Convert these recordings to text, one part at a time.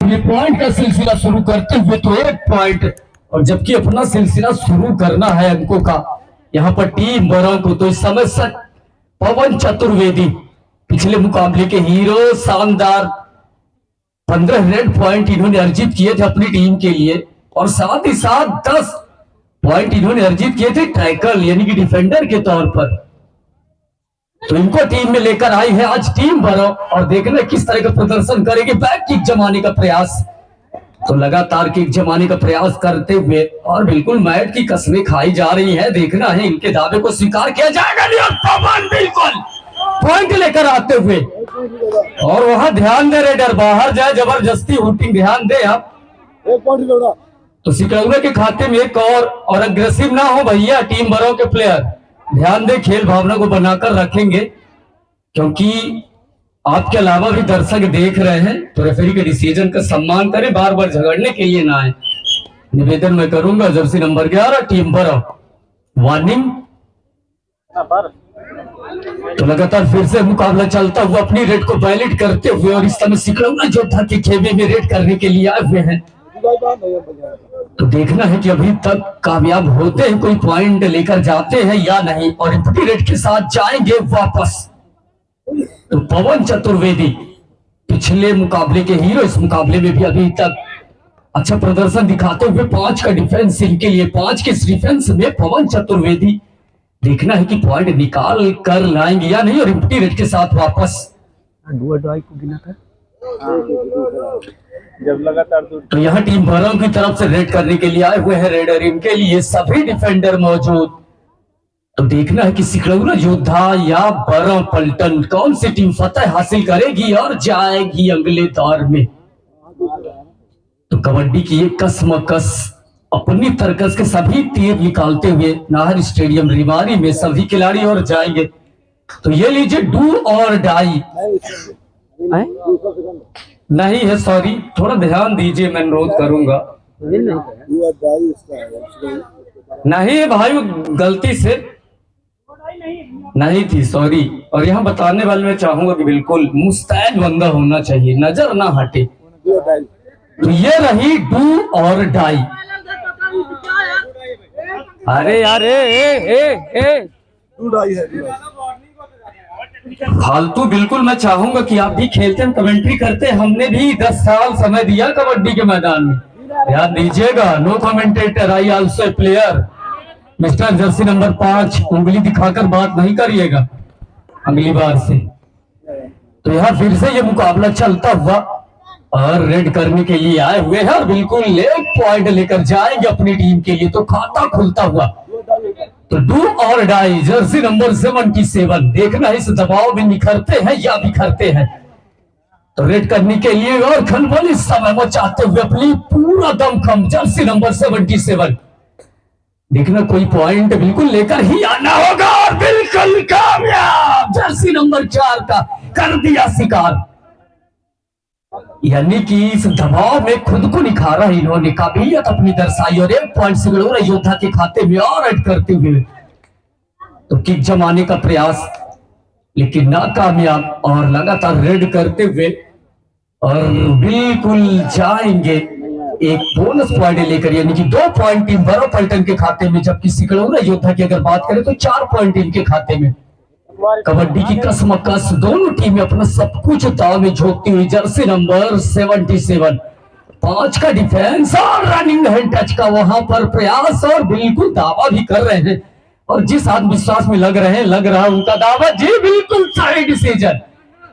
ये पॉइंट का सिलसिला शुरू करते हुए तो 1 पॉइंट, और जबकि अपना सिलसिला शुरू करना है अंकों का यहाँ पर टीम बरौं को, तो इस समय पवन चतुर्वेदी पिछले मुकाबले के हीरो, शानदार 15 रेड पॉइंट इन्होंने अर्जित किए थे अपनी टीम के लिए, और साथ ही साथ 10 पॉइंट इन्होंने अर्जित किए थे टैकल यानी कि डिफेंडर के तौर पर। तो इनको टीम में लेकर आई है आज टीम बरौं, और देखना किस तरह का प्रदर्शन करेगी। बैक किक जमाने का प्रयास, तो लगातार किक जमाने का प्रयास करते हुए, और बिल्कुल मैट की कसमें खाई जा रही है। देखना है इनके दावे को स्वीकार किया जाएगा नहीं, और पवन बिल्कुल पॉइंट लेकर आते हुए, और वहां ध्यान दे रेडर, बाहर जाए जबरदस्ती हुटिंग, ध्यान दे आप। तो सिकौरा के खाते में एक और अग्रेसिव ना हो भैया टीम बरौं के प्लेयर, ध्यान दे, खेल भावना को बनाकर रखेंगे, क्योंकि आपके अलावा भी दर्शक देख रहे हैं। तो रेफरी के डिसीजन का सम्मान करें, बार बार झगड़ने के लिए ना आए, निवेदन मैं करूंगा। जर्सी नंबर 11 टीम बरौं, वार्निंग। तो लगातार फिर से मुकाबला चलता हुआ अपनी रेड को वैलिड करते हुए, और इस समय सिकरौना योद्धा के खेमे में रेड करने के लिए आए हुए हैं। तो देखना है कि अभी तक कामयाब होते हैं, कोई पॉइंट लेकर जाते हैं या नहीं, और इतनी रेड के साथ जाएंगे वापस। तो पवन चतुर्वेदी पिछले मुकाबले के हीरो, इस मुकाबले में भी अभी तक अच्छा प्रदर्शन दिखाते हुए 5 का डिफेंस इनके लिए, 5 के डिफेंस में पवन चतुर्वेदी। देखना है कि पॉइंट निकाल कर लाएंगे या नहीं, और इम्पटी रेड के साथ वापस। जब लगातार तो यहाँ टीम बरौं की तरफ से रेड करने के लिए आए हुए हैं रेडर, इनके लिए सभी डिफेंडर मौजूद। तो देखना है कि सिकरौना योद्धा या बरौं पलटन कौन सी टीम फतह हासिल करेगी और जाएगी अगले दौर में। तो कबड्डी की एक कसमकस अपनी तरकस के सभी तीर निकालते हुए नाहर स्टेडियम रिवारी में सभी खिलाड़ी और जाएंगे। तो ये लीजिए डू और डाई नहीं है, सॉरी, थोड़ा ध्यान दीजिए, मैं अनुरोध करूंगा। नहीं है भाई, गलती से नहीं थी, सॉरी। और यहाँ बताने वाले मैं चाहूंगा कि बिल्कुल मुस्तैद बंदा होना चाहिए, नजर ना हटे। तो ये रही डू और डाई। अरे यार फालतू, बिल्कुल मैं चाहूंगा कि आप भी खेलते हैं, कमेंट्री करते हैं, हमने भी 10 साल समय दिया कबड्डी के मैदान में, ध्यान दीजिएगा। No commentator, I also player. Mister jersey number 5 उंगली दिखाकर बात नहीं करिएगा अगली बार से। तो यहाँ फिर से ये मुकाबला चलता हुआ, और रेड करने के लिए आए हुए हैं, और बिल्कुल 1 पॉइंट लेकर जाएंगे अपनी टीम के लिए। तो खाता खुलता हुआ, तो डू और डाई जर्सी नंबर 77। देखना इस दबाव में निखरते हैं या बिखरते हैं। तो रेड करने के लिए और खलबल इस समय मचाते हुए अपनी पूरा दमखम जर्सी नंबर 77। देखना कोई पॉइंट बिल्कुल लेकर ही आना होगा, और बिल्कुल कामयाब जर्सी नंबर 4 का कर दिया शिकार। यानी कि इस दबाव में खुद को निखारा इन्होंने, काबिलियत अपनी दर्शाई, और 1 पॉइंट सिकरौना योद्धा के खाते में और ऐड करते हुए। तो किक जमाने का प्रयास लेकिन नाकामयाब, और लगातार रेड करते हुए, और बिल्कुल जाएंगे एक बोनस पॉइंट लेकर, यानी कि 2 पॉइंट टीम बरौं पलटन के खाते में, जबकि सिकरौना योद्धा की अगर बात करें तो 4 पॉइंट इनके खाते में। कबड्डी की कसमकस दोनों टीमें अपना सब कुछ दाव में झोंकती हुई। जर्सी नंबर 77, 5 का डिफेंस और रनिंग हैंड टच का वहां पर प्रयास, और बिल्कुल दावा भी कर रहे हैं, और जिस आत्मविश्वास में लग रहे हैं, लग रहा उनका दावा जी बिल्कुल सही डिसीजन।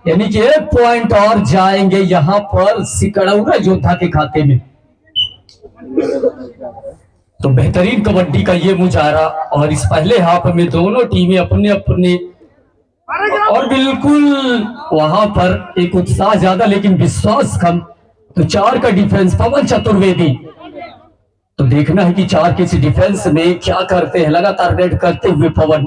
यानी कि 1 पॉइंट और जाएंगे यहाँ पर सिकरौना योद्धा के खाते में। तो बेहतरीन कबड्डी का ये मुजाहरा, और इस पहले हाफ में दोनों टीमें अपने अपने, और बिल्कुल वहां पर एक उत्साह ज्यादा लेकिन विश्वास कम। तो 4 का डिफेंस पवन चतुर्वेदी। तो देखना है कि 4 के इस डिफेंस में क्या करते हैं, लगातार रेड करते हुए पवन,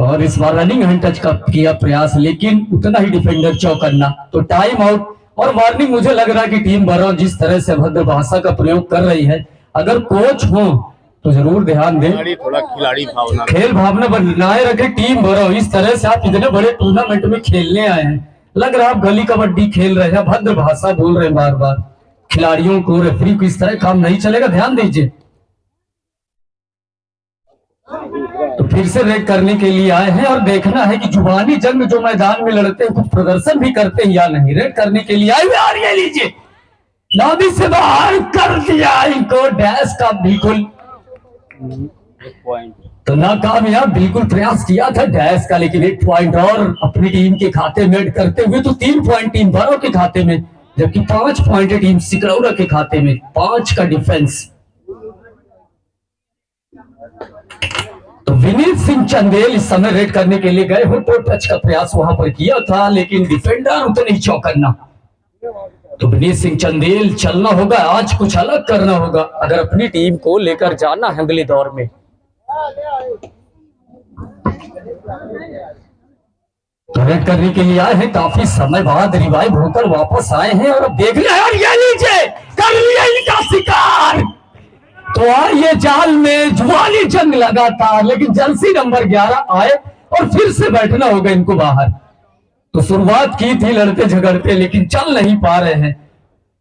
और इस बार रनिंग हैंड टच का किया प्रयास, लेकिन उतना ही डिफेंडर चौकन्ना। तो टाइम आउट और वार्निंग। मुझे लग रहा है कि टीम बरौं जिस तरह से अभद्र भाषा का प्रयोग कर रही है, अगर कोच हो तो जरूर ध्यान दें, थोड़ा खिलाड़ी भावना, खेल भावना बनाए रखे टीम बरौं। इस तरह से आप इतने बड़े टूर्नामेंट में खेलने आए हैं, लग रहा है आप गली कबड्डी खेल रहे हैं, भद्र भाषा बोल रहे हैं बार बार खिलाड़ियों को, रेफरी को। इस तरह काम नहीं चलेगा, ध्यान दीजिए। तो फिर से रेड करने के लिए आए हैं और देखना है कि जुबानी जंग जो मैदान में लड़ते हैं कुछ प्रदर्शन भी करते हैं या नहीं। रेड करने के लिए आए हुए, और ये लीजिए लॉबी से बाहर कर दिया इनको, डैश का बिल्कुल तो नाकामयाब, बिल्कुल प्रयास किया था डैश का, लेकिन 1 पॉइंट और अपनी टीम के खाते में ऐड करते हुए। तो 3 पॉइंट टीम भरो के खाते में, जबकि 5 पॉइंट टीम सिकरौरा के खाते में। 5 का डिफेंस। तो विनीत सिंह चंदेल इस समय रेड करने के लिए गए हो, तो टच का प्रयास वहां पर किया था, लेकिन डिफेंडर उतने ही चौकन्ना। तो विनीत सिंह चंदेल चलना होगा, आज कुछ अलग करना होगा अगर अपनी टीम को लेकर जाना है अगले दौर में। तो रेड करने के लिए आए हैं, काफी समय बाद रिवाइव होकर वापस आए हैं, और अब देख लिया यार, ये लीजिए कर लिया इनका शिकार। तो आइए जाल में जुआली जंग लगातार, लेकिन जर्सी नंबर 11 आए और फिर से बैठना होगा इनको बाहर। तो शुरुआत की थी लड़ते झगड़ते, लेकिन चल नहीं पा रहे हैं,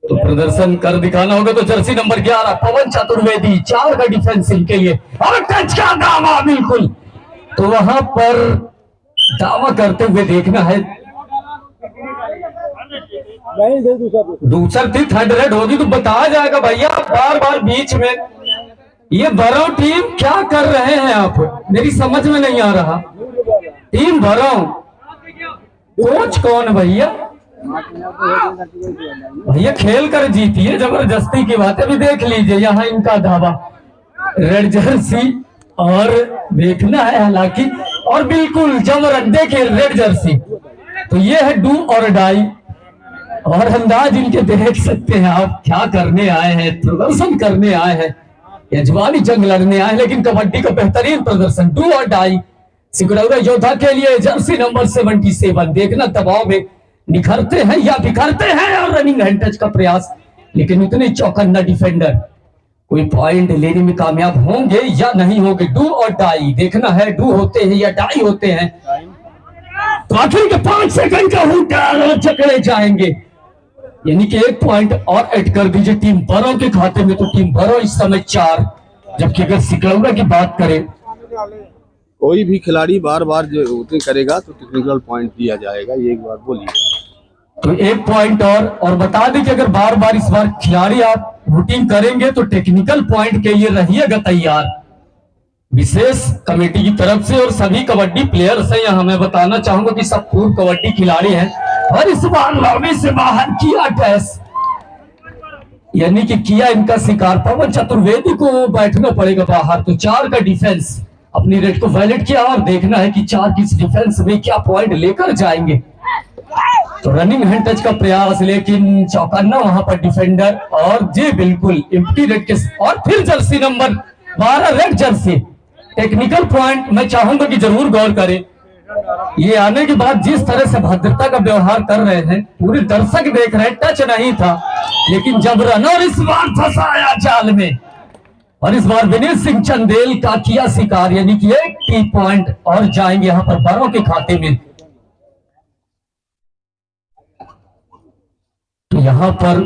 तो प्रदर्शन कर दिखाना होगा। तो जर्सी नंबर 11 पवन चतुर्वेदी, 4 का डिफेंस इनके लिए, और टच का दावा बिल्कुल। तो वहां पर दावा करते हुए देखना है, दूसरी थी, थर्ड रेड होगी तो बताया जाएगा भैया। बार बार बीच में ये भरो टीम क्या कर रहे हैं आप, मेरी समझ में नहीं आ रहा। टीम भरो, कोच कौन भैया? भैया खेल कर जीती है, जबरदस्ती की बात है। अभी देख लीजिए यहाँ इनका धावा, रेड जर्सी, और देखना है हालांकि, और बिल्कुल जबरदस्त देखिए रेड जर्सी। तो ये है डू और डाई, और अंदाज इनके देख सकते हैं आप, क्या करने आए हैं, प्रदर्शन करने आए हैं, यजमानी जंग लड़ने आए हैं, लेकिन कबड्डी का बेहतरीन प्रदर्शन, डू और डाई सिकरौरा योद्धा के लिए। जर्सी नंबर 77 देखना दबाव में निखरते हैं या बिखरते हैं, और रनिंग हैंड टच का प्रयास, लेकिन उतने चौकन्ना डिफेंडर, कोई पॉइंट लेने में कामयाब होंगे या नहीं होंगे। डू और डाई देखना है, डू होते हैं या डाई होते हैं। तो आखिर के 5 सेकंड का हुक्का चकड़े जाएंगे, यानी कि 1 पॉइंट और ऐड कर दीजिए टीम भरो के खाते में। तो टीम भरो इस समय 4, जबकि अगर सिकरौरा की बात करें, कोई भी खिलाड़ी बार बार जो करेगा तो टेक्निकल पॉइंट दिया जाएगा, ये एक बार बोलिए। तो 1 पॉइंट और बता दें कि अगर बार बार इस बार खिलाड़ी आप वोटिंग करेंगे तो टेक्निकल पॉइंट के लिए रहिएगा तैयार, विशेष कमेटी की तरफ से। और सभी कबड्डी प्लेयर्स हैं यहाँ, मैं बताना चाहूंगा कि सब पूर्व कबड्डी खिलाड़ी हैं, और इस बार लॉबी से बाहर किया टैस, यानी कि किया इनका शिकार। पवन चतुर्वेदी को बैठना पड़ेगा बाहर। तो 4 का डिफेंस अपनी रेड को वैलिड किया, और देखना है कि 4 की डिफेंस में क्या पॉइंट लेकर जाएंगे। तो रनिंग हैंड टच का प्रयास, लेकिन चौकन्ना वहां पर डिफेंडर, और जी बिल्कुल एम्प्टी रेड के, और फिर Jersey number 12 red Jersey. Technical point मैं चाहूंगा कि जरूर गौर करें, ये आने के बाद जिस तरह से भद्रता का व्यवहार कर रहे हैं, पूरे दर्शक देख रहे हैं, टच नहीं था लेकिन जबरन, और इस बार फंसाया जाल में। और इस बार विनीत सिंह चंदेल का किया शिकार, यानी कि 1 टी पॉइंट और जाएंगे यहां पर भरो के खाते में। तो यहां पर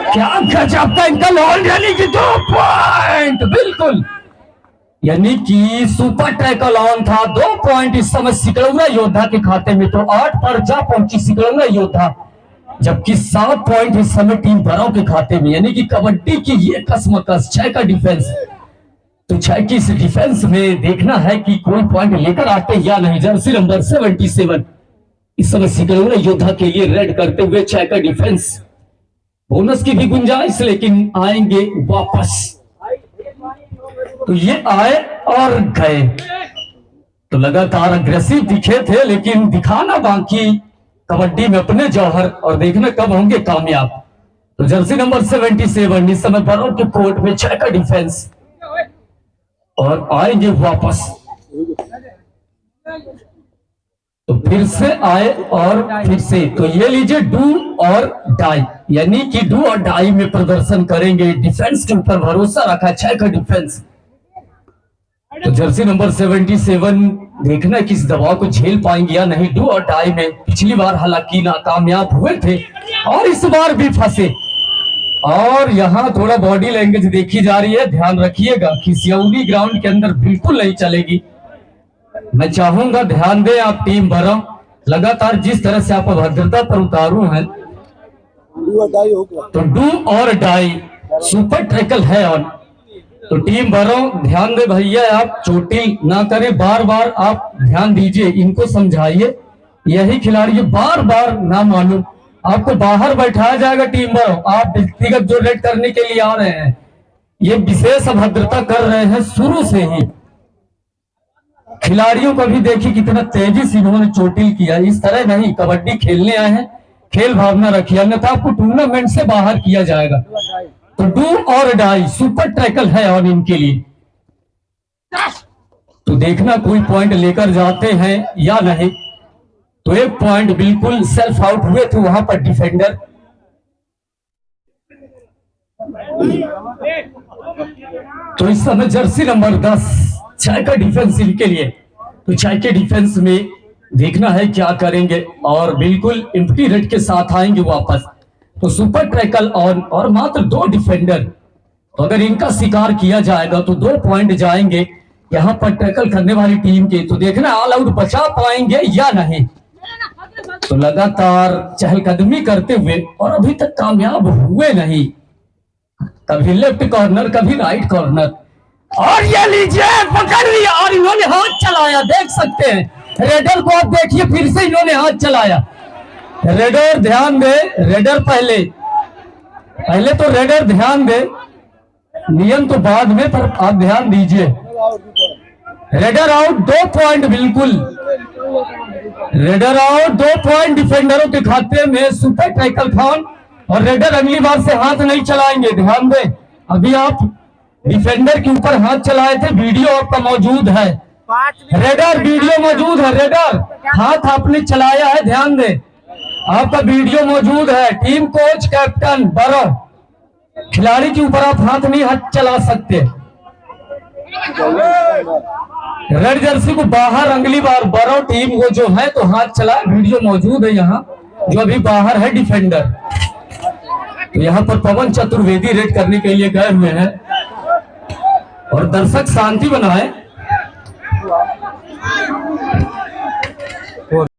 क्या गजब का इनका लॉन्ग, यानी कि 2 पॉइंट बिल्कुल, यानी कि सुपर टैकल ऑन था। 2 पॉइंट इस समय सिकरौरा योद्धा के खाते में। तो 8 पर जा पहुंची सिकरौरा योद्धा, जबकि 7 पॉइंट इस समय टीम भरो के खाते में, यानी कि कबड्डी की ये कसमकस। 6 का डिफेंस, तो 6 की इस डिफेंस में देखना है कि कोई पॉइंट लेकर आते या नहीं। जर्सी नंबर 77 इस समय सिकरौरा योद्धा के लिए रेड करते हुए। 6 का डिफेंस, बोनस की भी गुंजाइश, लेकिन आएंगे वापस। तो ये आए और गए, तो लगातार अग्रेसिव दिखे थे, लेकिन दिखाना बाकी कबड्डी में अपने जौहर, और देखना कब होंगे कामयाब। तो जर्सी नंबर 77 इस समय भरो के कोर्ट में। 6 का डिफेंस, और आएंगे वापस। तो फिर से आए और फिर से, तो ये लीजिए डू और डाई, यानी कि डू और डाई में प्रदर्शन करेंगे। डिफेंस के ऊपर भरोसा रखा है। 6 का डिफेंस, तो जर्सी नंबर 77 देखना किस दबाव को झेल पाएंगे या नहीं। डू और डाई में पिछली बार हालांकि नाकामयाब हुए थे और इस बार भी फंसे। और यहाँ थोड़ा बॉडी लैंग्वेज देखी जा रही है, ध्यान रखिएगा, खिसियौनी ग्राउंड के अंदर बिल्कुल नहीं चलेगी। मैं चाहूंगा ध्यान दें आप टीम बरम, लगातार जिस तरह से आप अभद्रता पर उतारू हैं, तो डू और डाई सुपर ट्रैकल है ऑन। तो टीम बरम ध्यान दे भैया, आप चोटिल ना करें, बार बार आप ध्यान दीजिए, इनको समझाइए। यही खिलाड़ी बार बार ना मालूम, आपको बाहर बैठाया जाएगा। टीम बरम, आप व्यक्तिगत जो रेड करने के लिए आ रहे हैं, ये विशेष अभद्रता कर रहे हैं शुरू से ही। खिलाड़ियों को भी देखिए कितना तेजी से इन्होंने चोटिल किया। इस तरह नहीं, कबड्डी खेलने आए हैं, खेल भावना रखिए, अन्यथा आपको टूर्नामेंट से बाहर किया जाएगा। तो डू और डाई सुपर टैकल है और इनके लिए। तो देखना कोई पॉइंट लेकर जाते हैं या नहीं। तो एक पॉइंट बिल्कुल सेल्फ आउट हुए थे वहां पर डिफेंडर। तो इस समय जर्सी नंबर 10 चाय का डिफेंस इनके लिए। तो चाय के डिफेंस में देखना है क्या करेंगे और बिल्कुल एम्प्टी रेड के साथ आएंगे वापस। तो सुपर ट्रैकल ऑन और मात्र 2 डिफेंडर। तो अगर इनका शिकार किया जाएगा तो 2 पॉइंट जाएंगे यहां पर टैकल करने वाली टीम के। तो देखना ऑल आउट बचा पाएंगे या नहीं। तो लगातार चहलकदमी करते हुए और अभी तक कामयाब हुए नहीं, कभी लेफ्ट कॉर्नर कभी राइट कॉर्नर, और ये लीजिए पकड़ लिया और इन्होंने हाथ चलाया। देख सकते हैं रेडर को, आप देखिए फिर से इन्होंने हाथ चलाया। रेडर ध्यान दे, रेडर पहले तो रेडर ध्यान दे, नियम तो बाद में, पर आप ध्यान दीजिए। रेडर आउट, 2 पॉइंट बिल्कुल। रेडर आउट, 2 पॉइंट डिफेंडरों के खाते में। सुपर टैकल खान और रेडर अगली बार से हाथ नहीं चलाएंगे, ध्यान दे। अभी आप डिफेंडर के ऊपर हाथ चलाए थे, वीडियो आपका मौजूद है। रेडर वीडियो मौजूद है, रेडर हाथ आपने चलाया है, ध्यान दे, आपका वीडियो मौजूद है। टीम कोच कैप्टन बरम, खिलाड़ी के ऊपर आप हाथ नहीं हाथ चला सकते। रेड जर्सी को बाहर अगली बार बरम टीम को जो है तो हाथ चला, वीडियो मौजूद है यहाँ, जो अभी बाहर है डिफेंडर। तो यहाँ पर पवन चतुर्वेदी रेड करने के लिए गए हुए हैं और दर्शक शांति बनाए।